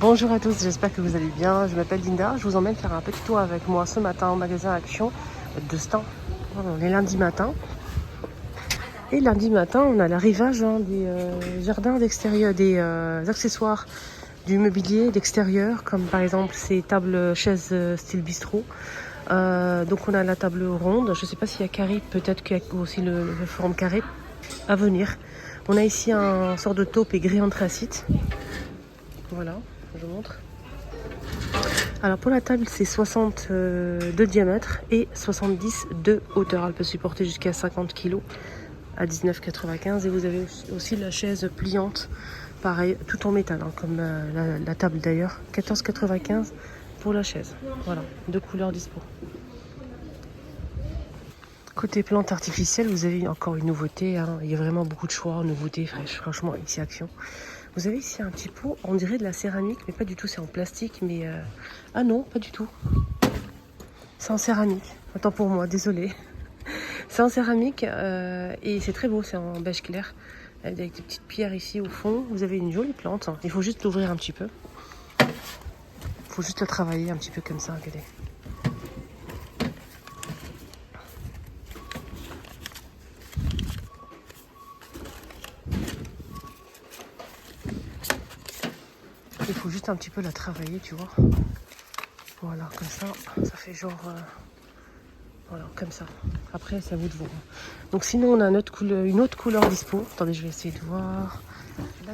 Bonjour à tous, j'espère que vous allez bien. Je m'appelle Linda, je vous emmène faire un petit tour avec moi ce matin au magasin Action de Stan. Voilà, on est lundi matin. Et lundi matin, on a l'arrivage des jardins d'extérieur, des accessoires du mobilier d'extérieur, comme par exemple ces tables chaises style bistrot. Donc on a la table ronde, je ne sais pas s'il y a carré, peut-être qu'il y a aussi le forme carré à venir. On a ici un sort de taupe et grès anthracite. Voilà, je vous montre. Alors pour la table, c'est 60 de diamètre et 70 de hauteur. Elle peut supporter jusqu'à 50 kg à 19,95. Et vous avez aussi la chaise pliante, pareil, tout en métal, hein, comme la table d'ailleurs. 14,95 pour la chaise. Voilà, deux couleurs dispo. Côté plantes artificielles, vous avez encore une nouveauté. Hein. Il y a vraiment beaucoup de choix, nouveautés fraîches. Franchement, ici Action. Vous avez ici un petit pot, on dirait de la céramique, mais pas du tout, c'est en plastique. Mais ah non, pas du tout. C'est en céramique. Autant pour moi, désolée. C'est en céramique et c'est très beau, c'est en beige clair. Avec des petites pierres ici au fond. Vous avez une jolie plante. Il faut juste l'ouvrir un petit peu. Il faut juste la travailler un petit peu comme ça, regardez. Il faut juste un petit peu la travailler, tu vois. Voilà, comme ça fait genre... voilà, comme ça. Après, c'est à vous de voir. Donc sinon, on a une autre couleur dispo. Attendez, je vais essayer de voir. La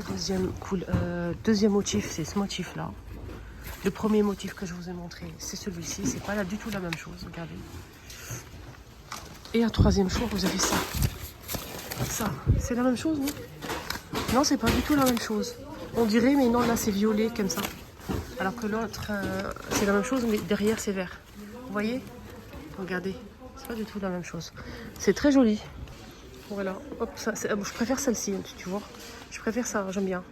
deuxième motif, c'est ce motif-là. Le premier motif que je vous ai montré, c'est celui-ci. C'est pas là du tout la même chose, regardez. Et un troisième choix, vous avez ça. Ça, c'est la même chose, non? Non, c'est pas du tout la même chose. On dirait, mais non, là, c'est violet, comme ça. Alors que l'autre, c'est la même chose, mais derrière, c'est vert. Vous voyez? Regardez, c'est pas du tout la même chose. C'est très joli. Voilà, hop, ça, je préfère celle-ci, tu vois. Je préfère ça, j'aime bien.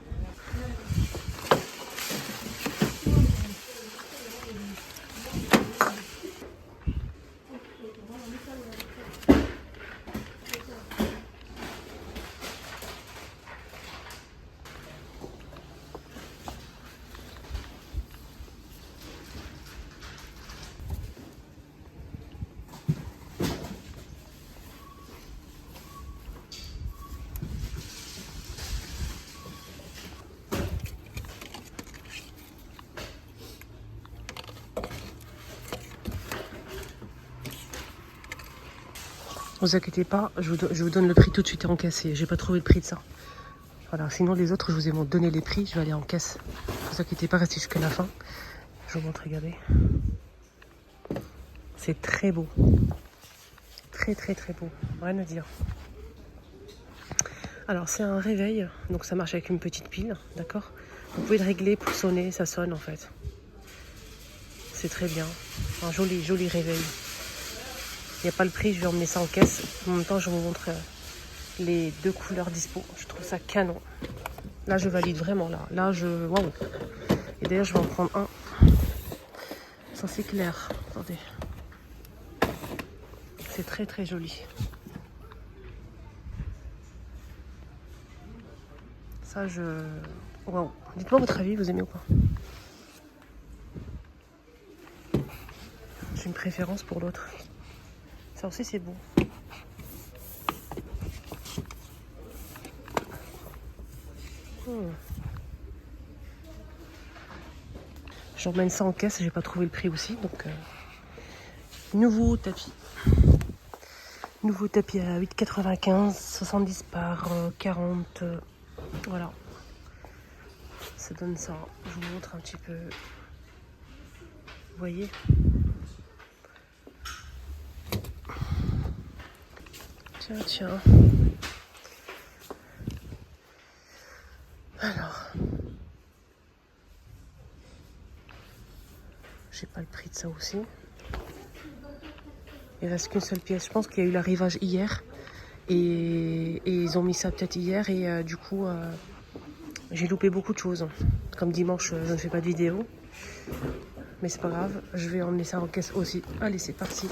Ne vous inquiétez pas, je vous donne le prix tout de suite et encaissé. J'ai pas trouvé le prix de ça. Voilà, sinon les autres, je vous ai donné les prix, je vais aller en caisse. Ne vous inquiétez pas, restez jusqu'à la fin. Je vous montre, regardez. C'est très beau. Très très très beau, rien à dire. Alors c'est un réveil, donc ça marche avec une petite pile, d'accord? Vous pouvez le régler pour sonner, ça sonne en fait. C'est très bien, un joli réveil. Il n'y a pas le prix, je vais emmener ça en caisse. En même temps, je vous montre les deux couleurs dispo. Je trouve ça canon. Là, je valide vraiment, là. Là, waouh. Et d'ailleurs, je vais en prendre un. Ça, c'est clair. Attendez. C'est très, très joli. Ça, waouh. Dites-moi votre avis, vous aimez ou pas? J'ai une préférence pour l'autre. Ça aussi, c'est beau. J'emmène ça en caisse, j'ai pas trouvé le prix aussi, donc nouveau tapis. Nouveau tapis à 8,95, 70 par 40. Voilà. Ça donne ça. Je vous montre un petit peu. Vous voyez? Tiens. Alors. J'ai pas le prix de ça aussi. Il reste qu'une seule pièce. Je pense qu'il y a eu l'arrivage hier. Et ils ont mis ça peut-être hier. Et du coup, j'ai loupé beaucoup de choses. Comme dimanche, je ne fais pas de vidéo. Mais c'est pas grave. Je vais emmener ça en caisse aussi. Allez, c'est parti.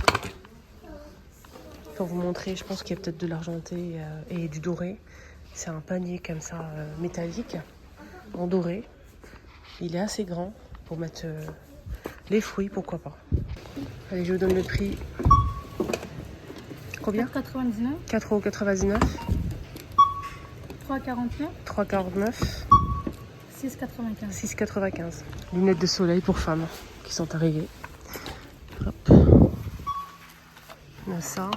Pour vous montrer, je pense qu'il y a peut-être de l'argenté et du doré. C'est un panier comme ça, métallique, en doré. Il est assez grand pour mettre les fruits, pourquoi pas. Allez, je vous donne le prix. Combien? 4,99. 4,99 €. 3,49. 3,49 €. 6,95. 6,95 €. Lunettes de soleil pour femmes qui sont arrivées. Hop. On a ça.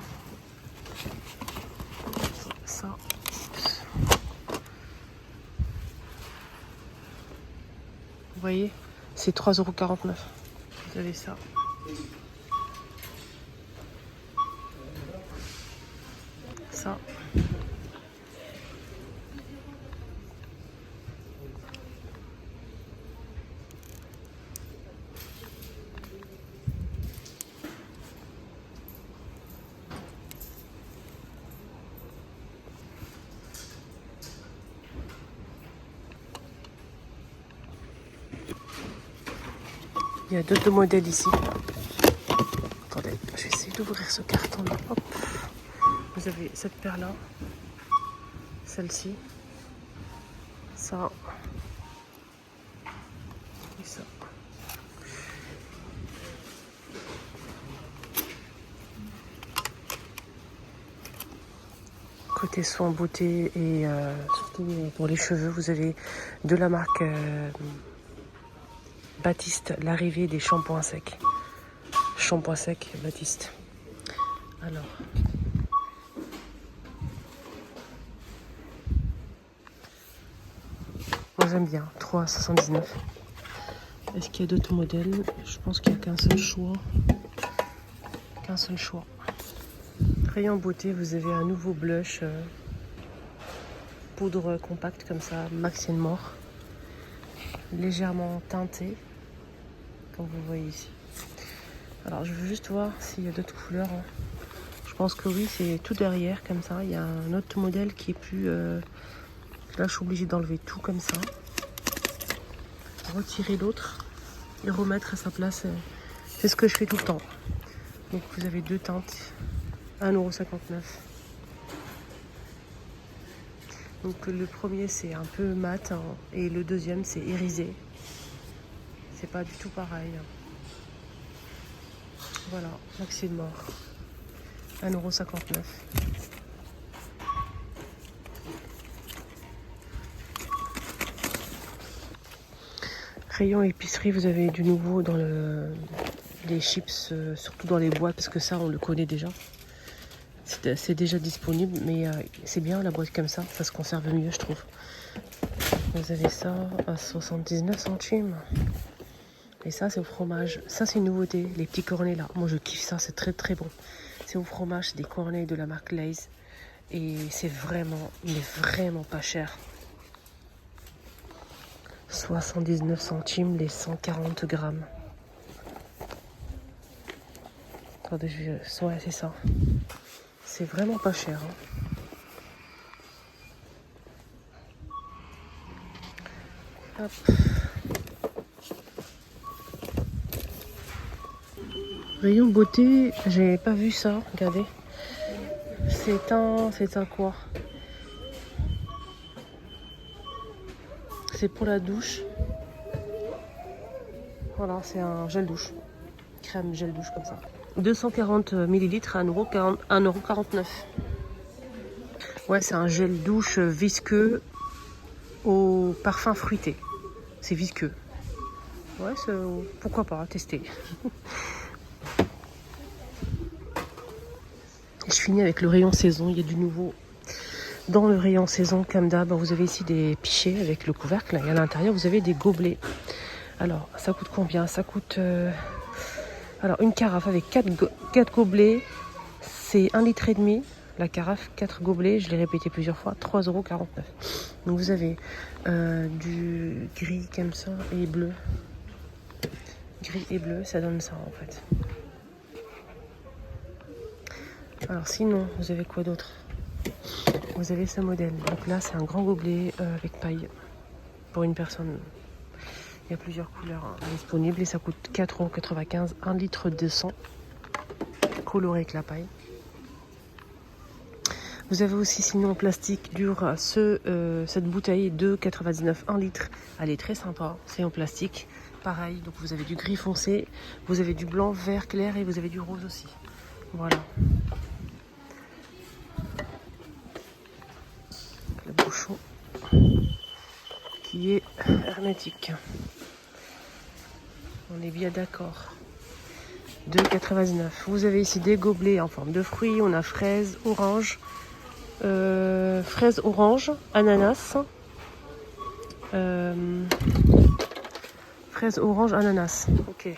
Ça. Vous voyez, c'est 3,49 €. Vous avez ça. Ça. Il y a d'autres modèles ici. Attendez, je vais essayer d'ouvrir ce carton-là. Hop. Vous avez cette paire-là, celle-ci, ça et ça. Côté soins beauté et surtout pour les cheveux, vous avez de la marque Baptiste, l'arrivée des shampoings secs. Shampoing sec Baptiste. Alors. Moi j'aime bien, 3,79 €. Est-ce qu'il y a d'autres modèles? Je pense qu'il n'y a qu'un seul choix. Qu'un seul choix. Rayon beauté, vous avez un nouveau blush poudre compacte comme ça, Max & More. Légèrement teinté, comme vous voyez ici. Alors je veux juste voir s'il y a d'autres couleurs. Je pense que oui, c'est tout derrière comme ça. Il y a un autre modèle qui est plus... Là je suis obligée d'enlever tout comme ça. Retirer l'autre et remettre à sa place. C'est ce que je fais tout le temps. Donc vous avez deux teintes, 1,59 €. Donc le premier c'est un peu mat hein, et le deuxième c'est irisé. C'est pas du tout pareil. Voilà, Max & More. 1,59 €. Rayon épicerie, vous avez du nouveau dans les chips, surtout dans les boîtes, parce que ça on le connaît déjà. C'est déjà disponible, mais c'est bien la boîte comme ça se conserve mieux je trouve. Vous avez ça à 79 centimes. Et ça c'est au fromage. Ça c'est une nouveauté, les petits cornets là. Moi je kiffe ça, c'est très très bon. C'est au fromage, c'est des cornets de la marque Lay's. Et c'est vraiment, mais vraiment pas cher. 79 centimes les 140 grammes. Attendez, ouais, c'est ça. C'est vraiment pas cher. Hein. Hop. Rayon beauté, j'ai pas vu ça. Regardez. C'est un quoi? C'est pour la douche. Voilà, c'est un gel douche. Crème gel douche comme ça. 240 ml à 1,49 €. Ouais, c'est un gel douche visqueux au parfum fruité. C'est visqueux. Ouais, pourquoi pas, tester. Je finis avec le rayon saison. Il y a du nouveau dans le rayon saison. Comme d'hab, vous avez ici des pichets avec le couvercle. Et à l'intérieur, vous avez des gobelets. Alors, ça coûte combien? Ça coûte... Alors, une carafe avec 4 gobelets, c'est 1,5 litre. La carafe, 4 gobelets, je l'ai répété plusieurs fois, 3,49 €. Donc, vous avez du gris comme ça et bleu. Gris et bleu, ça donne ça en fait. Alors, sinon, vous avez quoi d'autre? Vous avez ce modèle. Donc là, c'est un grand gobelet avec paille pour une personne. Il y a plusieurs couleurs disponibles et ça coûte 4,95 €, 1 litre 200, coloré avec la paille. Vous avez aussi sinon en plastique dur cette bouteille de 99 1 litre. Elle est très sympa, c'est en plastique. Pareil, donc vous avez du gris foncé, vous avez du blanc, vert clair et vous avez du rose aussi. Voilà. Le bouchon qui est hermétique. On est bien d'accord. 2,99. Vous avez ici des gobelets en forme de fruits. On a fraise, orange, fraise, orange, ananas. Fraise, orange, ananas. Ok.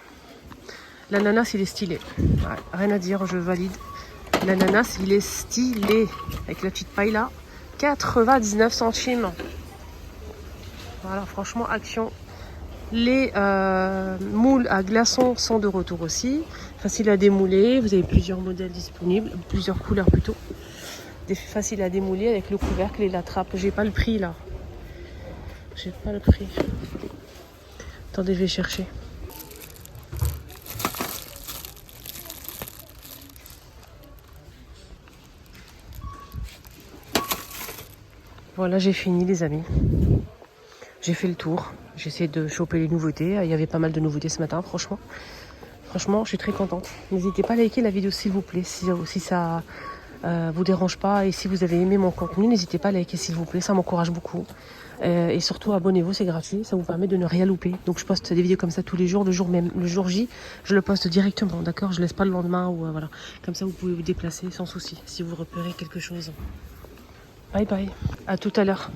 L'ananas, il est stylé. Ouais, rien à dire, je valide. L'ananas, il est stylé. Avec la petite paille là. 99 centimes. Voilà, franchement, action. Les moules à glaçons sont de retour aussi. Facile à démouler. Vous avez plusieurs modèles disponibles. Plusieurs couleurs plutôt. Facile à démouler avec le couvercle et la trappe. J'ai pas le prix là. J'ai pas le prix. Attendez, je vais chercher. Voilà, j'ai fini les amis. J'ai fait le tour. J'essaie de choper les nouveautés. Il y avait pas mal de nouveautés ce matin, franchement. Franchement, je suis très contente. N'hésitez pas à liker la vidéo s'il vous plaît. Si ça vous dérange pas et si vous avez aimé mon contenu, n'hésitez pas à liker s'il vous plaît. Ça m'encourage beaucoup. Et surtout, abonnez-vous, c'est gratuit. Ça vous permet de ne rien louper. Donc, je poste des vidéos comme ça tous les jours. Le jour même, le jour J, je le poste directement. D'accord? Je laisse pas le lendemain ou voilà. Comme ça, vous pouvez vous déplacer sans souci si vous repérez quelque chose. Bye bye. À tout à l'heure.